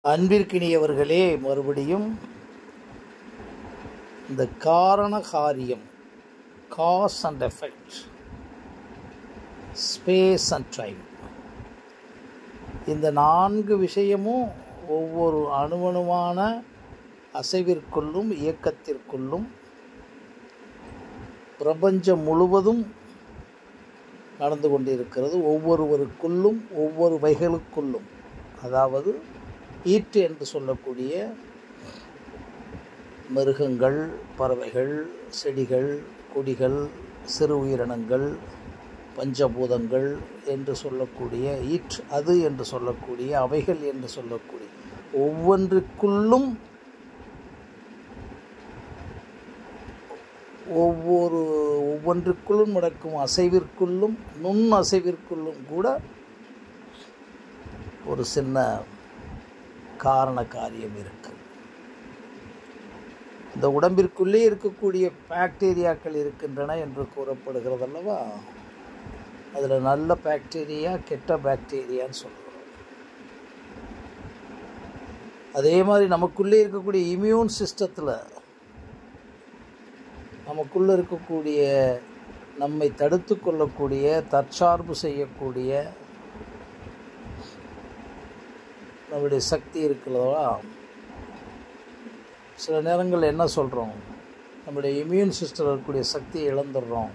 அன்பிற்கினியவர்களே, மறுபடியும் இந்த காரண காரியம், cause and effect, space and time, இந்த 4 விஷயமும் ஒவ்வொரு அணுவணுவான அசைவிற்குள்ளும் இயக்கத்திற்குள்ளும் பிரபஞ்சம் முழுவதும் நடந்து கொண்டிருக்கிறது. ஒவ்வொருவருக்குள்ளும் ஒவ்வொரு வகைகளுக்குள்ளும், அதாவது ஈற்று என்று சொல்லக்கூடிய மிருகங்கள், பறவைகள், செடிகள், கொடிகள், சிறு உயிரினங்கள், பஞ்சபூதங்கள் என்று சொல்லக்கூடிய ஈற்று, அது என்று சொல்லக்கூடிய அவைகள் என்று சொல்லக்கூடிய ஒவ்வொன்றுக்குள்ளும் ஒவ்வொன்றுக்குள்ளும் நடக்கும் அசைவிற்குள்ளும் நுண் அசைவிற்குள்ளும் கூட ஒரு சின்ன காரண காரியம் இருக்கு. இந்த உடம்பிற்குள்ளே இருக்கக்கூடிய பாக்டீரியாக்கள் இருக்கின்றன என்று கூறப்படுகிறது அல்லவா? அதில் நல்ல பாக்டீரியா, கெட்ட பாக்டீரியான்னு சொல்கிறோம். அதே மாதிரி நமக்குள்ளே இருக்கக்கூடிய இம்யூன் சிஸ்டத்தில் நமக்குள்ளே இருக்கக்கூடிய நம்மை தடுத்து கொள்ளக்கூடிய, தற்சார்பு செய்யக்கூடிய நம்முடைய சக்தி இருக்குல்லவா? சில நேரங்கள் என்ன சொல்கிறோம், நம்முடைய இம்யூன் சிஸ்டத்தில் இருக்கக்கூடிய சக்தியை இழந்துடுறோம்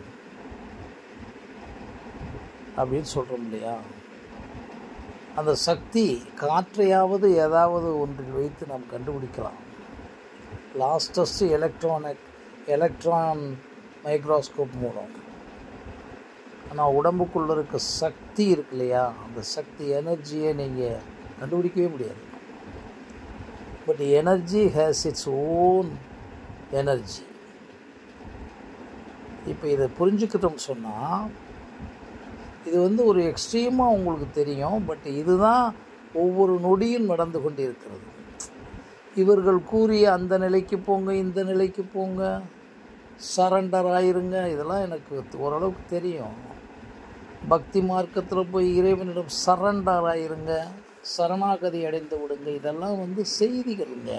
அப்படின்னு சொல்கிறோம் இல்லையா? அந்த சக்தி காற்றையாவது ஏதாவது ஒன்றில் வைத்து நாம் கண்டுபிடிக்கலாம். லாஸ்டஸ்ட் எலக்ட்ரான் மைக்ரோஸ்கோப் மூலம். ஆனால் உடம்புக்குள்ளே இருக்க சக்தி இருக்கு இல்லையா, அந்த சக்தி எனர்ஜியை நீங்கள் கண்டுபிடிக்கவே முடியாது. But energy has its own energy. இப்போ இதை புரிஞ்சுக்கிட்டோம்னு சொன்னால், இது ஒரு எக்ஸ்ட்ரீமாக உங்களுக்கு தெரியும். பட் இதுதான் ஒவ்வொரு நொடியும் நடந்து கொண்டு இருக்கிறது. இவர்கள் கூறிய அந்த நிலைக்கு போங்க, இந்த நிலைக்கு போங்க, சரண்டர் ஆயிருங்க, இதெல்லாம் எனக்கு ஓரளவுக்கு தெரியும். பக்தி மார்க்கத்தில் போய் இறைவனிடம் சரண்டர் ஆயிருங்க, சரணாகதி அடைந்து விடுங்க, இதெல்லாம் செய்திகளுங்க.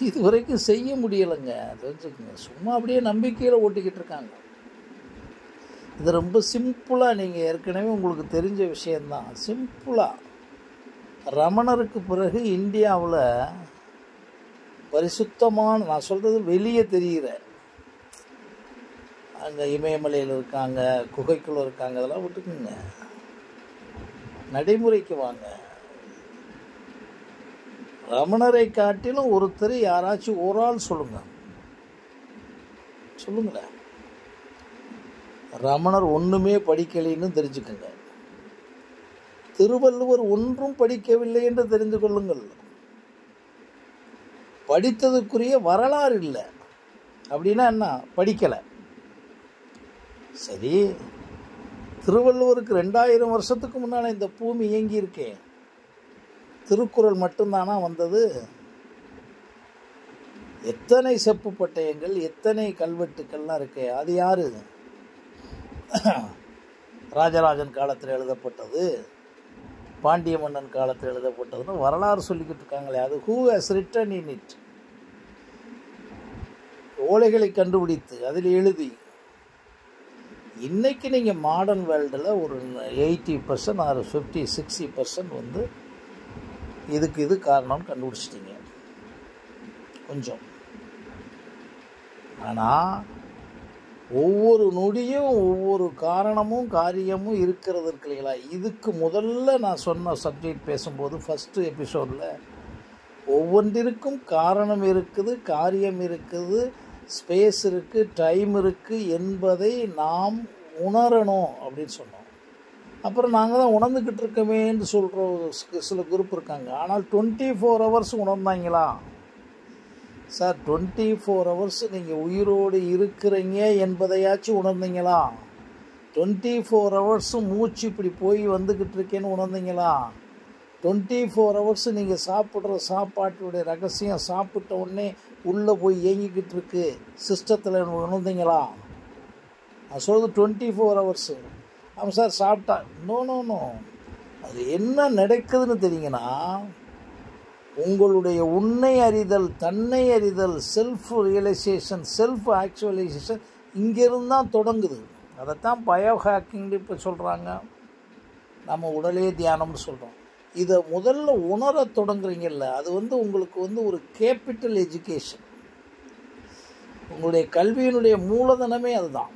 இது வரைக்கும் செய்ய முடியலைங்க, தெரிஞ்சுக்கோங்க. சும்மா அப்படியே நம்பிக்கையில் ஓட்டிக்கிட்டு இருக்காங்க. இது ரொம்ப சிம்பிளாக, நீங்கள் ஏற்கனவே உங்களுக்கு தெரிஞ்ச விஷயந்தான். சிம்பிளாக ரமணருக்கு பிறகு இந்தியாவில் பரிசுத்தமான, நான் சொல்கிறது வெளியே தெரிகிற, அங்கே இமயமலையில் இருக்காங்க, குகைக்குள்ளே இருக்காங்க, அதெல்லாம் விட்டுக்குங்க, நடைமுறைக்கு வாங்க. ரமணரை காட்டிலும் ஒருத்தர் யாராச்சும் ஒரு ஆள் சொல்லுங்களேன். ரமணர் ஒன்றுமே படிக்கலைன்னு தெரிஞ்சுக்கங்க. திருவள்ளுவர் ஒன்றும் படிக்கவில்லை என்று தெரிந்து கொள்ளுங்கள். படித்ததுக்குரிய வரலாறு இல்லை. அப்படின்னா என்ன? படிக்கலை. சரி, திருவள்ளுவருக்கு 2000 வருஷத்துக்கு முன்னால் இந்த பூமி இயங்கி இருக்கே, திருக்குறள் மட்டும்தானா வந்தது? எத்தனை செப்பு பட்டயங்கள், எத்தனை கல்வெட்டுக்கள்லாம் இருக்கே, அது யாரு? ராஜராஜன் காலத்தில் எழுதப்பட்டது, பாண்டிய மன்னன் காலத்தில் எழுதப்பட்டதுன்னு வரலாறு சொல்லிக்கிட்டு இருக்காங்களே, அது who has written in it? ஓலைகளை கண்டுபிடித்து அதில் எழுதி, இன்னைக்கு நீங்கள் மாடர்ன் வேர்ல்டில் ஒரு 80% ஆர் 50-60% இதுக்கு இது காரணம்னு கண்டுபிடிச்சிட்டிங்க கொஞ்சம். ஆனால் ஒவ்வொரு நொடியும் ஒவ்வொரு காரணமும் காரியமும் இருக்கிறது இருக்கு இல்லைங்களா? இதுக்கு முதல்ல நான் சொன்ன சப்ஜெக்ட் பேசும்போது ஃபஸ்ட்டு எபிசோடில் ஒவ்வொன்றிற்கும் காரணம் இருக்குது, காரியம் இருக்குது, ஸ்பேஸ் இருக்குது, டைம் இருக்குது என்பதை நாம் உணரணும் அப்படின்னு சொன்னோம். அப்புறம் நாங்கள் தான் உணர்ந்துக்கிட்டு இருக்கமேன்னு சொல்கிற சில குரூப் இருக்காங்க. ஆனால் 24 hours உணர்ந்தாங்களா சார்? 24 hours நீங்கள் உயிரோடு இருக்கிறீங்க என்பதையாச்சும் உணர்ந்தீங்களா? 24 hours மூச்சு இப்படி போய் வந்துக்கிட்டு இருக்கேன்னு உணர்ந்தீங்களா? 24 hours நீங்கள் சாப்பிட்ற சாப்பாட்டுடைய ரகசியம் சாப்பிட்ட உடனே உள்ளே போய் இயங்கிக்கிட்டு இருக்கு சிஸ்டத்தில் உணர்ந்தீங்களா? நான் சொல்கிறது 24 hours. ஆமாம் சார் சாப்பிட்டா, நோ, அது என்ன நடக்குதுன்னு தெரியுங்கன்னா, உங்களுடைய உன்னை அறிதல், தன்னை அறிதல், செல்ஃப் ரியலைசேஷன், செல்ஃப் ஆக்சுவலைசேஷன் இங்கிருந்து தான் தொடங்குது. அதைத்தான் பயோ ஹேக்கிங்னு இப்போ சொல்கிறாங்க, நம்ம உடலே தியானம்னு சொல்கிறோம். இதை முதல்ல உணர தொடங்குறீங்கல்ல, அது உங்களுக்கு ஒரு கேபிட்டல் எஜுகேஷன். உங்களுடைய கல்வியினுடைய மூலதனமே அதுதான்.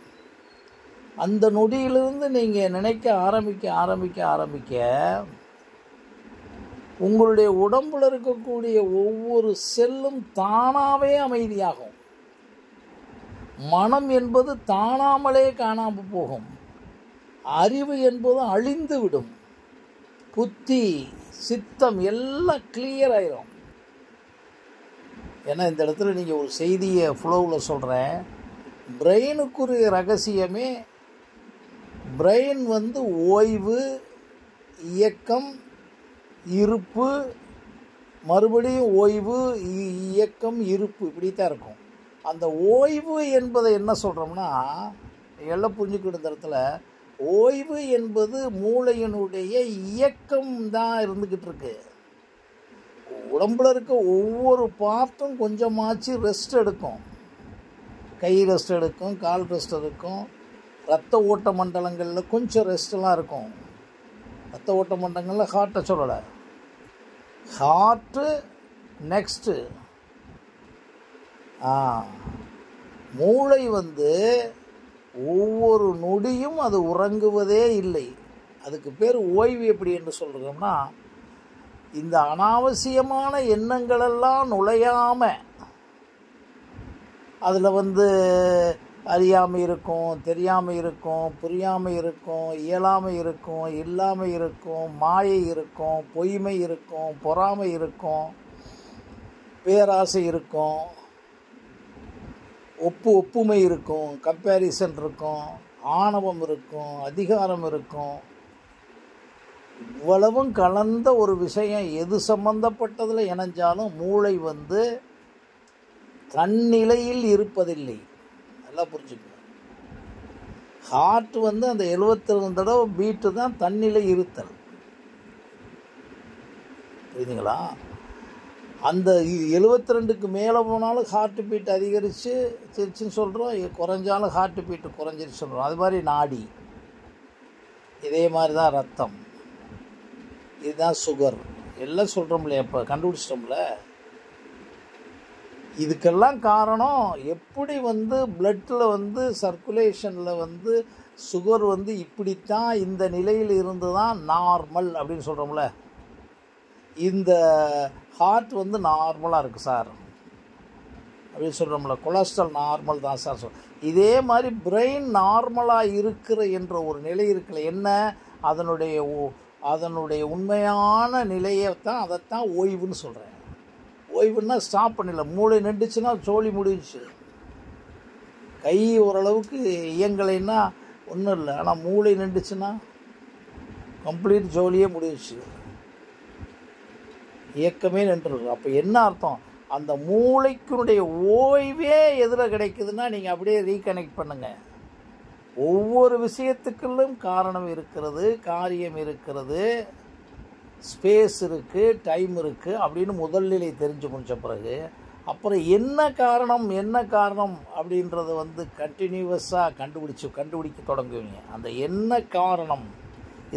அந்த நொடியிலிருந்து நீங்கள் நினைக்க ஆரம்பிக்க உங்களுடைய உடம்பில் இருக்கக்கூடிய ஒவ்வொரு செல்லும் தானாகவே அமைதியாகும். மனம் என்பது தானாமலே காணாமல் போகும். அறிவு என்பது அழிந்து விடும். புத்தி, சித்தம் எல்லாம் கிளியர் ஆயிரும். ஏன்னா இந்த இடத்துல நீங்கள் ஒரு செய்தியை ஃப்ளோவில் சொல்கிறேன். பிரெயினுக்குரிய ரகசியமே, பிரெயின் ஓய்வு, இயக்கம், இருப்பு, மறுபடியும் ஓய்வு, இயக்கம், இருப்பு, இப்படி தான் இருக்கும். அந்த ஓய்வு என்பதை என்ன சொல்கிறோம்னா, எல்லாம் புரிஞ்சுக்கிட்ட இடத்துல ஓய்வு என்பது மூளையினுடைய இயக்கம் தான் இருந்துக்கிட்டு இருக்கு. உடம்புல இருக்க ஒவ்வொரு பார்ட்டும் கொஞ்சமாச்சு ரெஸ்ட் எடுக்கும். கை ரெஸ்ட் எடுக்கும், கால் ரெஸ்ட் எடுக்கும், ரத்த ஓட்ட மண்டலங்களில் கொஞ்சம் ரெஸ்டெல்லாம் இருக்கும். ரத்த ஓட்ட மண்டலங்களில் ஹார்ட்டை சொல்லலை, ஹார்ட்டு நெக்ஸ்ட்டு. மூளை ஒவ்வொரு நொடியும் அது உறங்குவதே இல்லை. அதுக்கு பேர் ஓய்வு. எப்படி என்று சொல்கிறோம்னா, இந்த அனாவசியமான எண்ணங்களெல்லாம் நுழையாமல், அதில் அறியாமல் இருக்கும், தெரியாமல் இருக்கும், புரியாமல் இருக்கும், இயலாமல் இருக்கும், இல்லாமல் இருக்கும், மாயை இருக்கும், பொய்மை இருக்கும், பொறாமை இருக்கும், பேராசை இருக்கும், ஒப்புமை இருக்கும், கம்பேரிசன் இருக்கும், ஆணவம் இருக்கும், அதிகாரம் இருக்கும். இவ்வளவும் கலந்த ஒரு விஷயம் எது சம்பந்தப்பட்டதில் இணைஞ்சாலும் மூளை தன்னிலையில் இருப்பதில்லை. நல்லா புரிஞ்சுக்கணும். ஹார்ட் அந்த 72 தடவை பீட்டு தான் தன்னிலை இருத்தல். புரியுதுங்களா? அந்த 72க்கு மேலே போனாலும் ஹார்ட் பீட் அதிகரிச்சுன்னு சொல்கிறோம், குறைஞ்சாலும் ஹார்ட் பீட்டு குறைஞ்சிருச்சு சொல்கிறோம். அது மாதிரி நாடி, இதே மாதிரி தான் ரத்தம், இதுதான் சுகர், எல்லாம் சொல்கிறோம்ல, இப்போ கண்டுபிடிச்சிட்டோம்ல. இதுக்கெல்லாம் காரணம் எப்படி பிளட்டில் சர்க்குலேஷனில் சுகர் இப்படித்தான் இந்த நிலையில் இருந்து தான் நார்மல் அப்படின்னு சொல்கிறோம்ல. இந்த ஹார்ட் நார்மலாக இருக்குது சார் அப்படின்னு சொல்கிறோம்ல. கொலஸ்ட்ரால் நார்மல் தான் சார் இதே மாதிரி பிரெயின் நார்மலாக இருக்கிற என்ற ஒரு நிலை இருக்குல்ல. என்ன அதனுடைய உண்மையான நிலையை தான், அதைத்தான் ஓய்வுன்னு சொல்கிறேன். ஓய்வுன்னா ஸ்டாப் பண்ணல. மூளை நின்றுச்சுன்னா சோழி முடிஞ்சிச்சு. கை ஓரளவுக்கு இயங்கலைன்னா ஒன்றும் இல்லை, ஆனால் மூளை நின்றுச்சுன்னா கம்ப்ளீட் ஜோலியே முடிஞ்சிச்சு, இயக்கமே நின்றுருக்கு. அப்போ என்ன அர்த்தம்? அந்த மூளைக்குனுடைய ஓய்வே எதில் கிடைக்குதுன்னா, நீங்கள் அப்படியே ரீகனெக்ட் பண்ணுங்கள். ஒவ்வொரு விஷயத்துக்குள்ளும் காரணம் இருக்கிறது, காரியம் இருக்கிறது, ஸ்பேஸ் இருக்குது, டைம் இருக்குது அப்படின்னு முதல் நிலை தெரிஞ்சு முடிச்ச பிறகு அப்புறம் என்ன காரணம் அப்படின்றத கண்டினியூவஸாக கண்டுபிடிக்க தொடங்குவீங்க. அந்த என்ன காரணம்,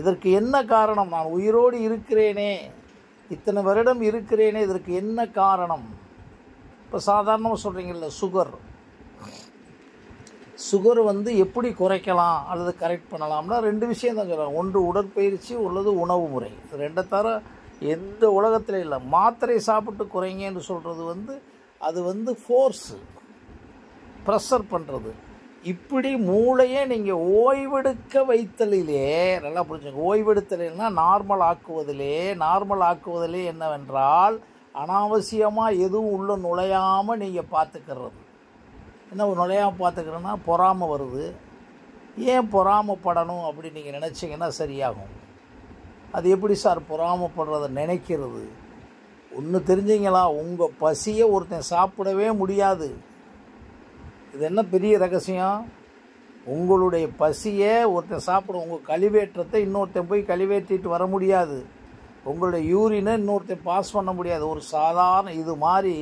இதற்கு என்ன காரணம், நான் உயிரோடு இருக்கிறேனே, இத்தனை வருடம் இருக்கிறேனே, இதற்கு என்ன காரணம்? இப்போ சாதாரணமாக சொல்கிறீங்கல்ல, சுகர் எப்படி குறைக்கலாம் அல்லது கரெக்ட் பண்ணலாம்னா 2 விஷயம் தான் சொல்கிறாங்க. ஒன்று உடற்பயிற்சி, உள்ளது உணவு முறை. ரெண்டை தவிர எந்த உலகத்தில் இல்லை. மாத்திரை சாப்பிட்டு குறைங்கன்னு சொல்கிறது அது ஃபோர்ஸு, ப்ரெஷர் பண்ணுறது. இப்படி மூளையே நீங்கள் ஓய்வெடுக்க வைத்தலிலே, நல்லா புரிஞ்சுங்க, ஓய்வெடுத்தலைன்னா நார்மல் ஆக்குவதிலே என்னவென்றால் அனாவசியமாக எதுவும் உள்ள நுழையாமல் நீங்கள் பார்த்துக்கிறது. என்ன நுழையாமல் பார்த்துக்கிறேன்னா, பொறாமை வருது. ஏன் பொறாமைப்படணும் அப்படின்னு நீங்கள் நினச்சிங்கன்னா சரியாகும். அது எப்படி சார் பொறாமைப்படுறத நினைக்கிறது? ஒன்று தெரிஞ்சிங்களா, உங்கள் பசியை ஒருத்தன் சாப்பிடவே முடியாது. இது என்ன பெரிய ரகசியம்? உங்களுடைய பசியை ஒருத்தன் சாப்பிடும், உங்கள் கழிவேற்றத்தை இன்னொருத்தன் போய் கழிவேற்றிட்டு வர முடியாது, உங்களுடைய யூரினை இன்னொருத்தன் பாஸ் பண்ண முடியாது. ஒரு சாதாரண இது மாதிரி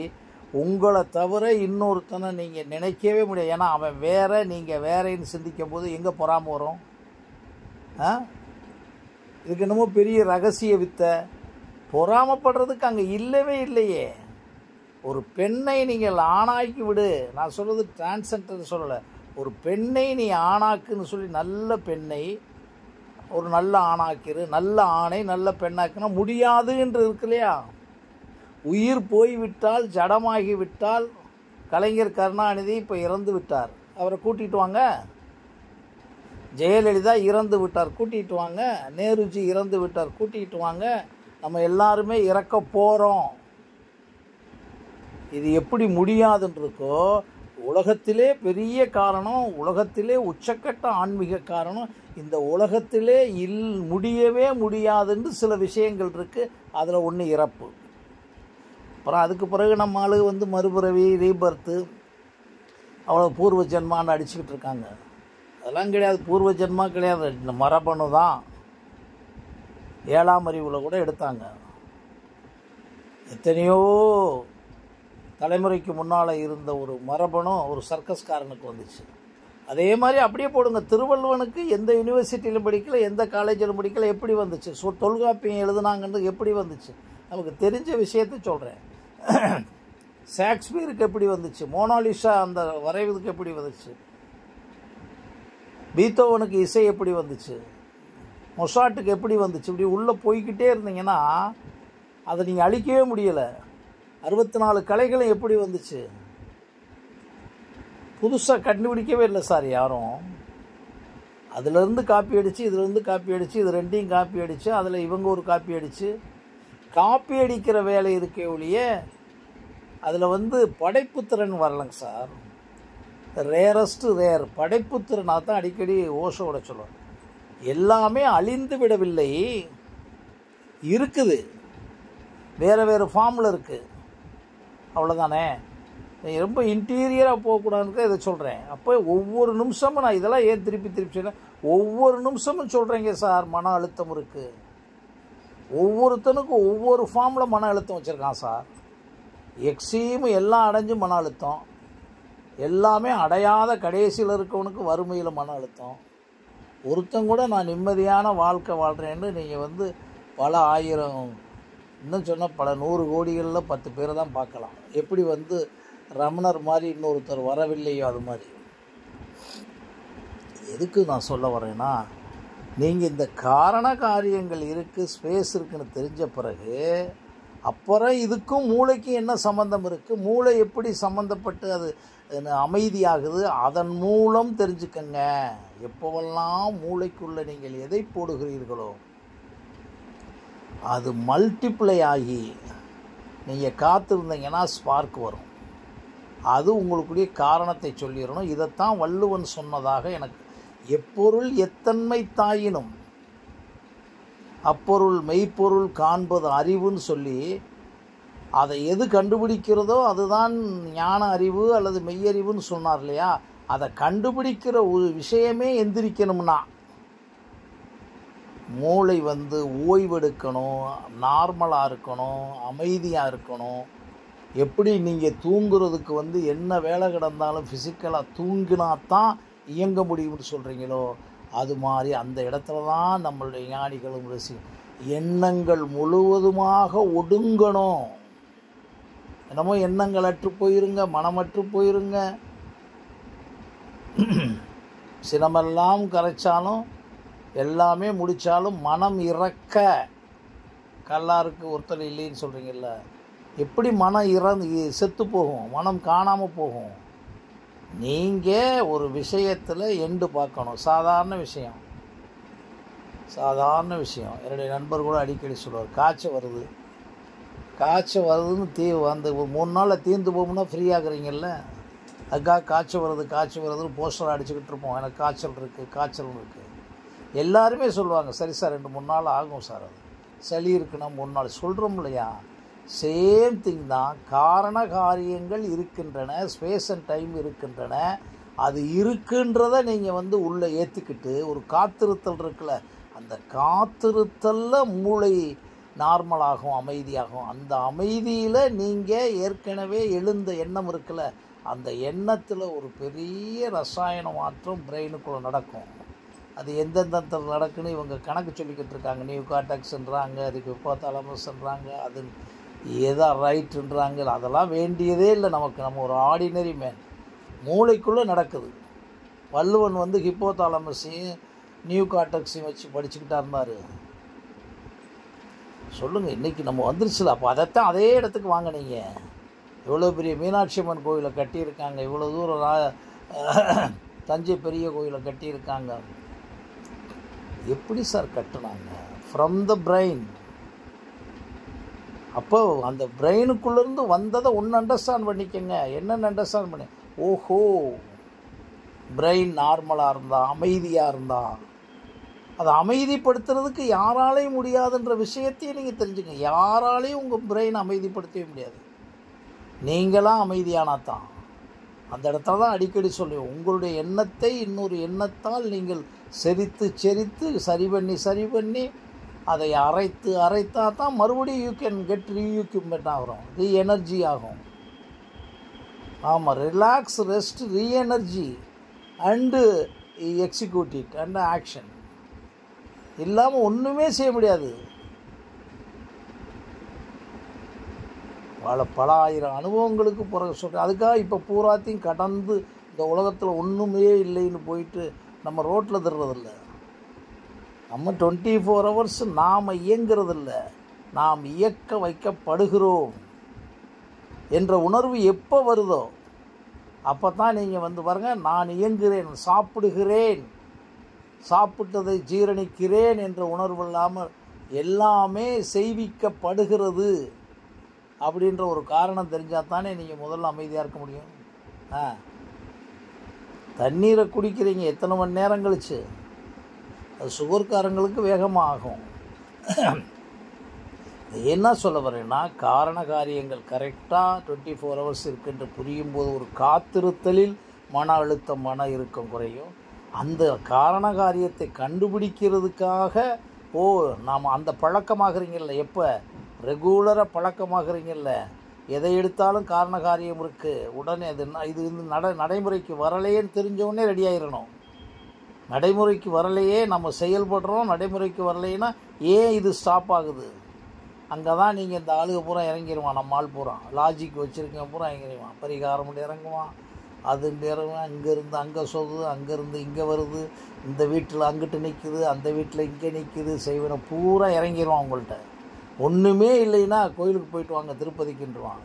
உங்களை தவிர இன்னொருத்தனை நீங்கள் நினைக்கவே முடியாது. ஏன்னா அவன் வேற, நீங்கள் வேறேன்னு சிந்திக்கும் போது எங்கே பொறாம வரும்? இதுக்கு என்னமோ பெரிய ரகசிய வித்தை. பொறாமப்படுறதுக்கு அங்கே இல்லவே இல்லையே. ஒரு பெண்ணை நீங்கள் ஆணாக்கி விடு, நான் சொல்கிறது டிரான்ஸ்ஜெண்டர் சொல்லலை, ஒரு பெண்ணை நீ ஆணாக்குன்னு சொல்லி நல்ல பெண்ணை ஒரு நல்ல ஆணாக்கிரு, நல்ல ஆணை நல்ல பெண்ணாக்குனா முடியாது என்று இருக்கு இல்லையா? உயிர் போய்விட்டால், ஜடமாகி விட்டால், கலைஞர் கருணாநிதி இப்போ இறந்து விட்டார், அவரை கூட்டிகிட்டு வாங்க. ஜெயலலிதா இறந்து விட்டார், கூட்டிகிட்டு வாங்க. நேருஜி இறந்து விட்டார், கூட்டிகிட்டு வாங்க. நம்ம எல்லாருமே இறக்க போகிறோம். இது எப்படி முடியாதுன்றிருக்கோ, உலகத்திலே பெரிய காரணம், உலகத்திலே உச்சக்கட்ட ஆன்மீக காரணம், இந்த உலகத்திலே முடியவே முடியாதுன்னு சில விஷயங்கள் இருக்குது. அதில் ஒன்று இறப்பு. அப்புறம் அதுக்கு பிறகு நம்ம ஆளு மறுபிறவி, ரீபர்த்து, அவ்வளோ பூர்வ ஜென்மான்னு அடிச்சுக்கிட்டு இருக்காங்க. அதெல்லாம் கிடையாது, பூர்வ ஜென்மா கிடையாது, இந்த மரபணு தான். 7ஆம் அறிவில் கூட எடுத்தாங்க. எத்தனையோ தலைமுறைக்கு முன்னால் இருந்த ஒரு மரபணு ஒரு சர்க்கஸ்காரனுக்கு வந்துச்சு. அதே மாதிரி அப்படியே போடுங்க. திருவள்ளுவனுக்கு எந்த யூனிவர்சிட்டியிலும் படிக்கல, எந்த காலேஜிலும் படிக்கல, எப்படி வந்துச்சு? தொல்காப்பியம் எழுதுனாங்கன்னு எப்படி வந்துச்சு? நமக்கு தெரிஞ்ச விஷயத்தை சொல்கிறேன். ஷேக்ஸ்பியருக்கு எப்படி வந்துச்சு? மோனாலிசா அந்த வரைவதுக்கு எப்படி வந்துச்சு? பீத்தோவனுக்கு இசை எப்படி வந்துச்சு? மொசாட்டுக்கு எப்படி வந்துச்சு? இப்படி உள்ளே போய்கிட்டே இருந்தீங்கன்னா அதை நீங்கள் அழிக்கவே முடியலை. 64 கலைகளும் எப்படி வந்துச்சு? புதுசாக கண்டுபிடிக்கவே இல்லை சார் யாரும். அதிலேருந்து காப்பி அடித்து, இதிலேருந்து காப்பி அடித்து, இது ரெண்டையும் காப்பி அடித்து, அதில் இவங்க ஒரு காப்பி அடித்து, காப்பி அடிக்கிற வேலை இருக்கே ஒழிய அதில் படைப்புத்திறன் வரலைங்க சார். ரேரஸ்ட்டு ரேர் படைப்புத்திறனாக தான் அடிக்கடி ஓஷோட சொல்லுவாங்க. எல்லாமே அழிந்து விடவில்லை, இருக்குது, வேறு வேறு ஃபார்மில் இருக்குது, அவ்வளோதானே. நீங்கள் ரொம்ப இன்டீரியராக போகக்கூடாதுன்னு இதை சொல்கிறேன். அப்போ ஒவ்வொரு நிமிஷமும் நான் இதெல்லாம் ஏன் திருப்பி சொல்கிறேன், ஒவ்வொரு நிமிஷமும் சொல்கிறேங்க சார். மன அழுத்தம் இருக்குது, ஒவ்வொருத்தனுக்கும் ஒவ்வொரு ஃபார்மில் மன அழுத்தம் வச்சுருக்கான் சார். எக்ஸீம் எல்லாம் அடைஞ்சு மன அழுத்தம், எல்லாமே அடையாத கடைசியில் இருக்கவனுக்கு வறுமையில் மன அழுத்தம். ஒருத்தங்க நான் நிம்மதியான வாழ்க்கை வாழ்கிறேன்னு நீங்கள் பல ஆயிரம், இன்னும் சொன்னால் பல 100 கோடிகளில் 10 பேரை தான் பார்க்கலாம். எப்படி ரமணர் மாதிரி இன்னொருத்தர் வரவில்லையோ அது மாதிரி. எதுக்கு நான் சொல்ல வரேன்னா, நீங்கள் இந்த காரண காரியங்கள் இருக்குது, ஸ்பேஸ் இருக்குதுன்னு தெரிஞ்ச பிறகு அப்புறம் இதுக்கும் மூளைக்கும் என்ன சம்மந்தம் இருக்குது, மூளை எப்படி சம்மந்தப்பட்டு அது அமைதியாகுது, அதன் மூலம் தெரிஞ்சுக்கங்க. எப்போவெல்லாம் மூளைக்குள்ளே நீங்கள் எதை போடுகிறீர்களோ அது மல்டிப்ளை ஆகி நீங்கள் காத்திருந்தீங்கன்னா ஸ்பார்க் வரும். அது உங்களுக்குரிய காரணத்தை சொல்லிடணும். இதைத்தான் வள்ளுவன் சொன்னதாக எனக்கு, எப்பொருள் எத்தன்மை தாயினும் அப்பொருள் மெய்ப்பொருள் காண்பது அறிவுன்னு சொல்லி, அதை எது கண்டுபிடிக்கிறதோ அதுதான் ஞான அறிவு அல்லது மெய்யறிவுன்னு சொன்னார் இல்லையா? அதை கண்டுபிடிக்கிற ஒரு விஷயமே எந்திரிக்கணும்னா மூளை ஓய்வெடுக்கணும், நார்மலாக இருக்கணும், அமைதியாக இருக்கணும். எப்படி நீங்கள் தூங்குறதுக்கு என்ன வேலை கிடந்தாலும் ஃபிசிக்கலாக தூங்கினா தான் இயங்க முடியும்னு சொல்கிறீங்களோ, அது மாதிரி அந்த இடத்துல தான் நம்மளுடைய ஞானிகளும் எண்ணங்கள் முழுவதுமாக ஒடுங்கணும். என்னமோ எண்ணங்கள் அற்று போயிருங்க, மனமற்று போயிருங்க, சினமெல்லாம் கரைச்சாலும் எல்லாமே முடித்தாலும் மனம் இறக்க கல்லாருக்கு ஒருத்தர் இல்லைன்னு சொல்கிறீங்கல்ல, எப்படி மனம் செத்து போகும், மனம் காணாமல் போகும்? நீங்கள் ஒரு விஷயத்தில் எண்டு பார்க்கணும். சாதாரண விஷயம் என்னுடைய நண்பர் கூட அடிக்கடி சொல்லுவார், காய்ச்சல் வருதுன்னு அந்த 3 நாளில் தீர்ந்து போகும்னா ஃப்ரீ ஆகுறீங்கல்ல, அதுக்காக காய்ச்சல் வருதுன்னு போஸ்டர் அடிச்சுக்கிட்டு இருப்போம். எனக்கு காய்ச்சல் இருக்குது. எல்லாருமே சொல்லுவாங்க, சரி சார் 2-3 நாள் ஆகும் சார், அது சளி இருக்குன்னா 3 நாள் சொல்கிறோம் இல்லையா? சேம் திங் தான். காரண காரியங்கள் இருக்கின்றன, ஸ்பேஸ் அண்ட் டைம் இருக்கின்றன. அது இருக்குன்றதை நீங்கள் வந்து உள்ளே ஏற்றுக்கிட்டு ஒரு காத்திருத்தல் இருக்குல்ல, அந்த காத்திருத்தலில் மூளை நார்மலாகும், அமைதியாகும். அந்த அமைதியில் நீங்கள் ஏற்கனவே எழுந்த எண்ணம் இருக்குல்ல, அந்த எண்ணத்தில் ஒரு பெரிய ரசாயன மாற்றம் பிரெயினுக்குள்ளே நடக்கும். அது எந்தெந்த நடக்குன்னு இவங்க கணக்கு சொல்லிக்கிட்டு இருக்காங்க. நியூ கார்டெக்ஸ்ன்றாங்க, அதுக்கு ஹிப்போதாலமஸ்ன்றாங்க, அது ஏதோ ரைட்டுன்றாங்க. அதெல்லாம் வேண்டியதே இல்லை நமக்கு. நம்ம ஒரு ஆர்டினரி மேன், மூளைக்குள்ளே நடக்குது. வள்ளுவன் வந்து ஹிப்போதாலமஸையும் நியூ கார்டெக்ஸையும் வச்சு படிச்சுக்கிட்டா இருந்தார். சொல்லுங்கள், இன்றைக்கி நம்ம வந்துருச்சுல. அப்போ அதைத்தான் அதே இடத்துக்கு வாங்க. நீங்கள் எவ்வளோ பெரிய மீனாட்சி அம்மன் கோயிலை கட்டியிருக்காங்க, இவ்வளோ தூரம் தஞ்சை பெரிய கோயிலை கட்டியிருக்காங்க. எப்படி சார் கட்டுனாங்க? From the brain. அப்போ அந்த பிரெயினுக்குள்ளேருந்து வந்ததை ஒன்று அண்டர்ஸ்டாண்ட் பண்ணிக்கங்க. என்னென்னு அண்டர்ஸ்டாண்ட் பண்ணி, ஓஹோ, பிரெயின் நார்மலாக இருந்தா, அமைதியாக இருந்தா, அதை அமைதிப்படுத்துறதுக்கு யாராலையும் முடியாதுன்ற விஷயத்தையும் நீங்கள் தெரிஞ்சுங்க. யாராலையும் உங்கள் பிரெயின் அமைதிப்படுத்தவே முடியாது. நீங்களாம் அமைதியானா தான். அந்த இடத்துல தான் அடிக்கடி சொல்லுவோம், உங்களுடைய எண்ணத்தை இன்னொரு எண்ணத்தால் நீங்கள் செரித்து சரி பண்ணி அதை அரைத்தா தான் மறுபடியும் யூ கேன் கெட் ரீயூக்யூப்மெண்ட் ஆகிறோம், எனர்ஜி ஆகும். ஆமாம், relax, rest, reenergy and execute it and action. இல்லாமல் ஒன்றுமே செய்ய முடியாது. பல ஆயிரம் அனுபவங்களுக்கு பிறகு சொல்கிறேன். அதுக்காக இப்போ பூராத்தையும் கடந்து இந்த உலகத்தில் ஒன்றுமே இல்லைன்னு போயிட்டு நம்ம ரோட்டில் தர்றதில்ல. நம்ம 24 hours நாம் இயங்கிறதில்ல, நாம் இயக்க வைக்கப்படுகிறோம் என்ற உணர்வு எப்போ வருதோ அப்போ தான் நீங்கள் வந்து பாருங்கள், நான் இயங்குகிறேன், சாப்பிடுகிறேன், சாப்பிட்டதை ஜீரணிக்கிறேன் என்ற உணர்வு இல்லாமல் எல்லாமே செய்விக்கப்படுகிறது அப்படின்ற ஒரு காரணம் தெரிஞ்சால் தானே நீங்கள் முதல்ல அமைதியாக இருக்க முடியும். தண்ணீரை குடிக்கிறீங்க எத்தனை மணி நேரம் கழிச்சு, அது சுகர்காரங்களுக்கு வேகமாக ஆகும். என்ன சொல்ல வரேன்னா, காரண காரியங்கள் கரெக்டாக 24 hours இருக்குன்னு புரியும் போது ஒரு காத்திருத்தலில் மன அழுத்தம், மன இறுக்கம் குறையும். அந்த காரண காரியத்தை கண்டுபிடிக்கிறதுக்காக நாம் அந்த பழக்கமாகறீங்கல்ல, எப்போ ரெகுலராக பழக்கமாகறீங்கல்ல, எதை எடுத்தாலும் காரண காரியம் இருக்குது, உடனே இது நடைமுறைக்கு வரலையேன்னு தெரிஞ்சவுடனே ரெடி ஆகிடணும். நடைமுறைக்கு வரலையே, நம்ம செயல்படுறோம், நடைமுறைக்கு வரலைன்னா ஏன் இது ஸ்டாப் ஆகுது? அங்கே தான் நீங்கள் இந்த ஆளுக பூரா இறங்கிடுவான். நம்ம ஆள் பூரா லாஜிக் வச்சுருக்கேன், பூரா இறங்கிடுவான். பரிகாரம் இறங்குவான், அது இறங்குவான், இங்கேருந்து அங்கே சொல்லுது, அங்கேருந்து இங்கே வருது, இந்த வீட்டில் அங்கிட்டு நிற்குது, அந்த வீட்டில் இங்கே நிற்குது, செய்வனை பூரா இறங்கிடுவான் உங்கள்கிட்ட. ஒன்றுமே இல்லைன்னா கோயிலுக்கு போயிட்டு வாங்க திருப்பதிக்குன்றுவான்,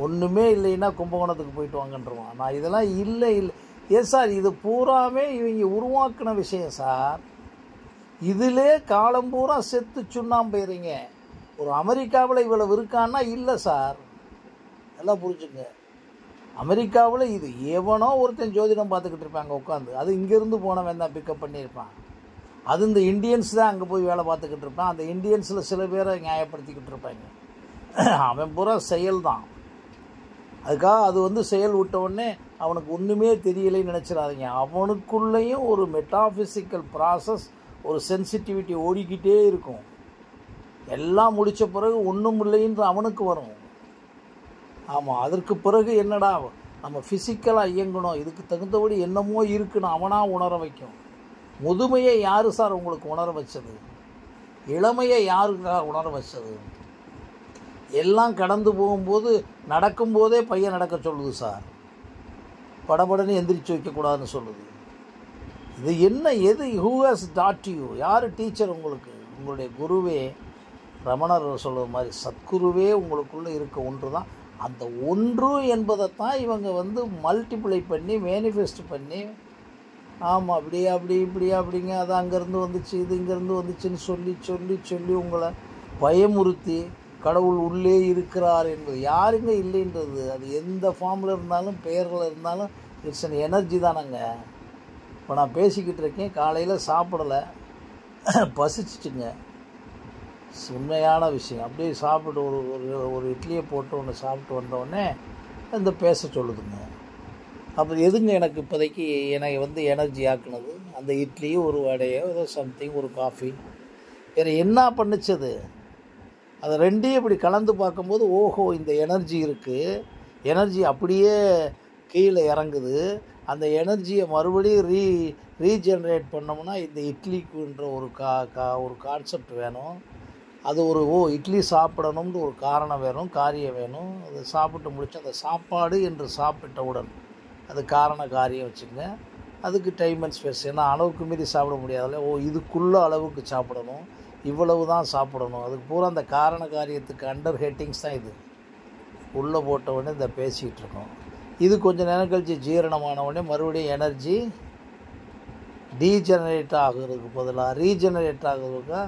ஒன்றுமே இல்லைன்னா கும்பகோணத்துக்கு போயிட்டு வாங்கன்றுவான். நான் இதெல்லாம் இல்லை ஏன் சார், இது பூராமே இவங்க உருவாக்கின விஷயம் சார். இதிலே காலம் பூரா செத்து சுண்ணாம்பு. ஒரு அமெரிக்காவில் இவ்வளவு இருக்கான்னா இல்லை சார், எல்லாம் புரிஞ்சுங்க. அமெரிக்காவில் இது எவனோ ஒருத்தன் ஜோதிடம் பார்த்துக்கிட்டு இருப்பாங்க உட்காந்து, அது இங்கேருந்து போனவன் தான் பிக்கப் பண்ணியிருப்பான். அது இந்த இண்டியன்ஸ் தான் அங்கே போய் வேலை பார்த்துக்கிட்டு இருப்பான். அந்த இண்டியன்ஸில் சில பேரை நியாயப்படுத்திக்கிட்டு இருப்பாங்க. அவன் பூரா செயல் தான். அதுக்காக அது செயல் விட்ட உடனே அவனுக்கு ஒன்றுமே தெரியலைன்னு நினச்சிடாதீங்க. அவனுக்குள்ளேயும் ஒரு மெட்டாஃபிசிக்கல் ப்ராசஸ், ஒரு சென்சிட்டிவிட்டி ஓடிக்கிட்டே இருக்கும். எல்லாம் முடித்த பிறகு ஒன்றும் இல்லைன்ற அவனுக்கு வரும். ஆமாம், அதற்கு பிறகு என்னடா நம்ம ஃபிசிக்கலாக இயங்கணும், இதுக்கு தகுந்தபடி என்னமோ இருக்குன்னு அவனாக உணர வைக்கும். முதுமையை யார் சார் உங்களுக்கு உணர வச்சது? இளமையை யாருக்காக உணர வச்சது? எல்லாம் கடந்து போகும்போது நடக்கும்போதே பையன் நடக்க சொல்லுது சார், படபடன்னு எந்திரிச்சு வைக்கக்கூடாதுன்னு சொல்லுது. இது என்ன, எது ஹூ ஹஸ் டாட் யூ? யார் டீச்சர் உங்களுக்கு? உங்களுடைய குருவே. ரமணர் சொல்லுற மாதிரி சத்குருவே உங்களுக்குள்ளே இருக்க ஒன்று தான். அந்த ஒன்று என்பதைத்தான் இவங்க மல்டிப்ளை பண்ணி மேனிஃபெஸ்ட் பண்ணி, ஆமாம் அப்படி அப்படிங்க, அது அங்கேருந்து வந்துச்சு, இது இங்கேருந்து வந்துச்சுன்னு சொல்லி உங்களை பயமுறுத்தி கடவுள் உள்ளே இருக்கிறார் என்பது. யாருங்க இல்லைன்றது? அது எந்த ஃபார்மில் இருந்தாலும், பெயரில் இருந்தாலும், இட்ஸ் அன் எனர்ஜி தானங்க. இப்போ நான் பேசிக்கிட்டு இருக்கேன், காலையில் சாப்பிடலை, பசிச்சிச்சுங்க, உண்மையான விஷயம். அப்படியே சாப்பிட்டு ஒரு இட்லியை போட்டு ஒன்று சாப்பிட்டு வந்தோடனே இந்த பேச சொல்லுதுங்க. அப்போ எதுங்க எனக்கு இப்போதைக்கு எனக்கு எனர்ஜி ஆக்குனது? அந்த இட்லி, ஒரு வடையோ ஏதோ சம்திங், ஒரு காஃபி, வேறு என்ன பண்ணுச்சது? அதை ரெண்டையும் இப்படி கலந்து பார்க்கும்போது, ஓஹோ, இந்த எனர்ஜி இருக்குது, எனர்ஜி அப்படியே கீழே இறங்குது. அந்த எனர்ஜியை மறுபடியும் ரீஜென்ரேட் பண்ணோம்னா இந்த இட்லிக்குன்ற ஒரு கான்செப்ட் வேணும். அது இட்லி சாப்பிடணும்னு ஒரு காரணம் வேணும், காரியம் வேணும். அது சாப்பிட்டு முடிச்சு அந்த சாப்பாடு என்று சாப்பிட்டவுடன் அது காரண காரியம் வச்சுங்க. அதுக்கு டைம் அண்ட் ஸ்பேஸ், ஏன்னா அளவுக்கு மீறி சாப்பிட முடியாதுல்ல. இதுக்குள்ள அளவுக்கு சாப்பிடணும், இவ்வளவு தான் சாப்பிடணும். அதுக்கு பூரா அந்த காரண காரியத்துக்கு அண்டர் ஹெட்டிங்ஸ் தான் இது. உள்ளே போட்ட உடனே இந்த பேசிகிட்டு இருக்கோம். இது கொஞ்சம் நேரம் கழிச்சு ஜீரணமான உடனே மறுபடியும் எனர்ஜி டீஜெனரேட் ஆகுறதுக்கு பதிலாக ரீஜெனரேட் ஆகுறதுக்கு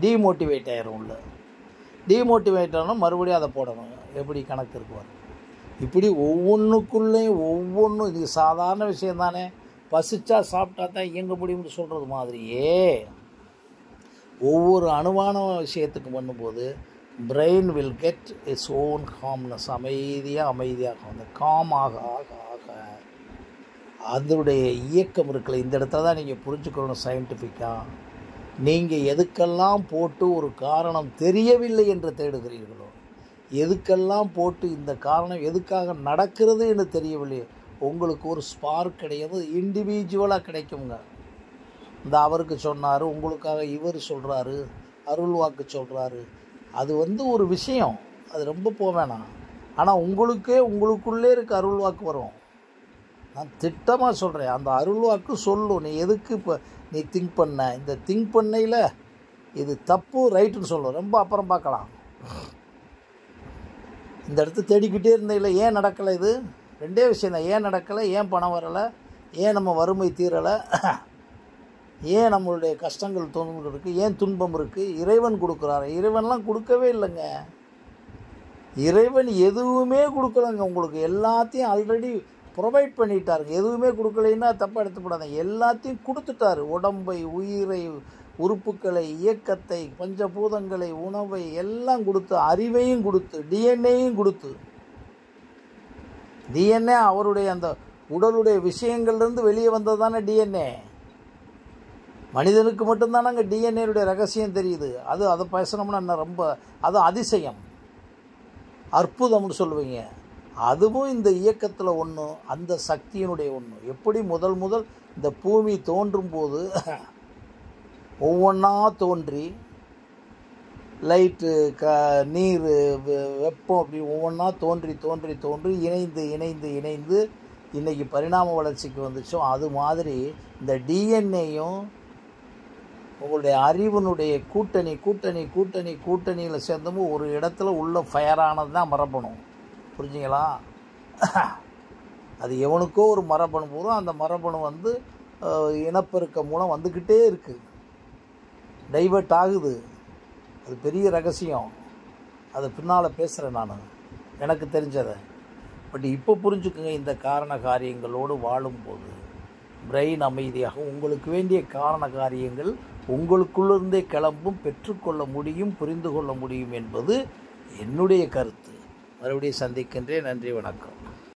டீமோட்டிவேட் ஆகிரும். உள்ள டீமோட்டிவேட் ஆனால் மறுபடியும் அதை போடணும். எப்படி கணக்கு இருக்குவார். இப்படி ஒவ்வொன்றுக்குள்ளேயும் ஒவ்வொன்றும், இது சாதாரண விஷயம் தானே, பசிச்சா சாப்பிட்டா தான் இயங்க முடியும்னு சொல்கிறது மாதிரியே ஒவ்வொரு அணுவான விஷயத்துக்கு பண்ணும்போது brain will get its own calmness. அமைதியாக அந்த காம் ஆக ஆக ஆக அதனுடைய இயக்கம் இருக்குல்ல. இந்த இடத்துல தான் நீங்கள் புரிஞ்சுக்கணும் சயின்டிஃபிக்காக. நீங்கள் எதுக்கெல்லாம் போட்டு ஒரு காரணம் தெரியவில்லை என்று தேடுகிறீர்களோ, எதுக்கெல்லாம் போட்டு இந்த காரணம் எதுக்காக நடக்கிறது என்று தெரியவில்லை, உங்களுக்கு ஒரு ஸ்பார்க் கிடையாது, இண்டிவிஜுவலாக கிடைக்குங்க. இந்த அவருக்கு சொன்னார், உங்களுக்காக இவர் சொல்கிறாரு, அருள் வாக்கு சொல்கிறாரு, அது ஒரு விஷயம், அது ரொம்ப போக வேணாம். ஆனால் உங்களுக்குள்ளே இருக்க அருள் வாக்கு வரும். நான் திட்டமாக சொல்கிறேன், அந்த அருள் வாக்கு சொல்லும். நீ எதுக்கு இப்போ நீ திங்க் பண்ண, இந்த திங்க் பண்ணையில் இது தப்பு ரைட்டுன்னு சொல்லும். ரொம்ப அப்புறம் பார்க்கலாம். இந்த இடத்த தேடிக்கிட்டே இருந்ததில்ல, ஏன் நடக்கலை? இது ரெண்டே விஷயம் தான். ஏன் நடக்கலை, ஏன் பணம் வரலை, ஏன் நம்ம வறுமை தீரலை, ஏன் நம்மளுடைய கஷ்டங்கள் துன்பம் இருக்குது, ஏன் துன்பம் இருக்குது. இறைவன் கொடுக்குறாரு. இறைவன்லாம் கொடுக்கவே இல்லைங்க. இறைவன் எதுவுமே கொடுக்கலங்க. உங்களுக்கு எல்லாத்தையும் ஆல்ரெடி ப்ரொவைட் பண்ணிட்டாருங்க. எதுவுமே கொடுக்கலைன்னா தப்பாக எடுத்துக்கூடாதுங்க. எல்லாத்தையும் கொடுத்துட்டாரு. உடம்பை, உயிரை, உறுப்புக்களை, இயக்கத்தை, பஞ்சபூதங்களை, உணவை எல்லாம் கொடுத்து, அறிவையும் கொடுத்து, டிஎன்ஏயும் கொடுத்து. டிஎன்ஏ அவருடைய அந்த உடலுடைய விஷயங்கள்லேருந்து வெளியே வந்தது தானே டிஎன்ஏ. மனிதனுக்கு மட்டும்தானே அங்கே டிஎன்ஏடைய ரகசியம் தெரியுது. அதை பேசணும்னா என்ன, ரொம்ப அது அதிசயம், அற்புதம்னு சொல்லுவீங்க. அதுவும் இந்த இயக்கத்தில் ஒன்று, அந்த சக்தியினுடைய ஒன்று. எப்படி முதல் இந்த பூமி தோன்றும் போது ஒவ்வொன்றா தோன்றி லைட்டு, நீர், வெப்பம், அப்படி ஒவ்வொன்றா தோன்றி இணைந்து இன்றைக்கி பரிணாம வளர்ச்சிக்கு வந்துச்சோ, அது மாதிரி இந்த டிஎன்ஏயும் உங்களுடைய அறிவினுடைய கூட்டணியில் சேர்ந்தமும் ஒரு இடத்துல உள்ள ஃபயரானது தான் மரபணு. புரிஞ்சுங்களா? அது எவனுக்கோ ஒரு மரபணு பூரா, அந்த மரபணு இனப்பெருக்க மூலம் வந்துக்கிட்டே இருக்குது, டைவர்ட் ஆகுது. அது பெரிய ரகசியம். அது பின்னால் பேசுகிறேன் நான், எனக்கு தெரிஞ்சதை. பட் இப்போ புரிஞ்சுக்குங்க, இந்த காரண காரியங்களோடு வாழும்போது பிரெயின் அமைதியாக உங்களுக்கு வேண்டிய காரண காரியங்கள் உங்களுக்குள்ளிருந்தே கிளம்பும், பெற்றுக்கொள்ள முடியும், புரிந்து கொள்ள முடியும் என்பது என்னுடைய கருத்து. மறுபடியும் சந்திக்கின்றேன். நன்றி, வணக்கம்.